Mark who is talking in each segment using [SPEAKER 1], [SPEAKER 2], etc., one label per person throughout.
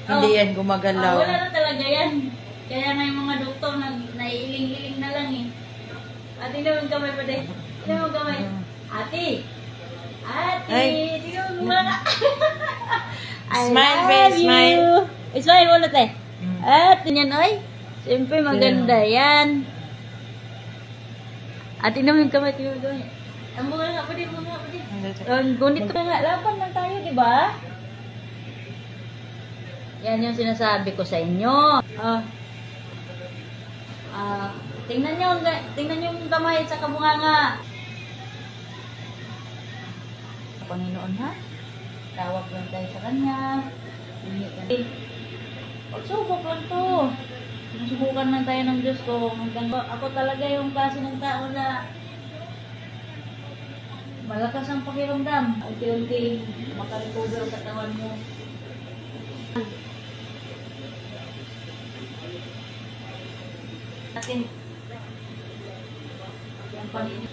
[SPEAKER 1] Hindi yan gumagalaw.
[SPEAKER 2] Wala na talaga yan. Kaya nga yung mga doktor naiiling-iling na lang eh. Ate, naman kamay pa din. Naman kamay. Ate! Ate! Tingnan mo muna.
[SPEAKER 1] Smile, babe, smile.
[SPEAKER 2] Smile muna, te. Ate niyan, oy. Siyempre maganda yan. Ate naman kamay. Tingnan mo kamay. Ang mga nga pa din, mga nga pa din. Gunit ko nga. Laban lang tayo, di ba? Yan yung sinasabi ko sa inyo. Tingnan nyo yung kamay sa kabunganga. Panginoon, ha? Tawag lang tayo sa kanya. Pagsubok lang to. Subukan lang tayo ng Diyos ko. Ako talaga yung klase ng tao na malakas ang pakiramdam. Unti-unti makarecover ang katawan mo. Natin yung Panginoon.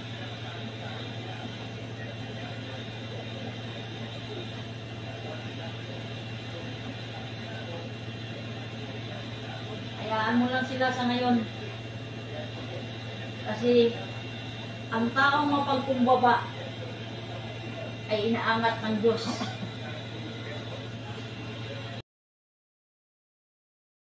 [SPEAKER 2] Hayaan mo lang sila sa ngayon. Kasi ang taong mapagkumbaba ay inaangat ng Diyos.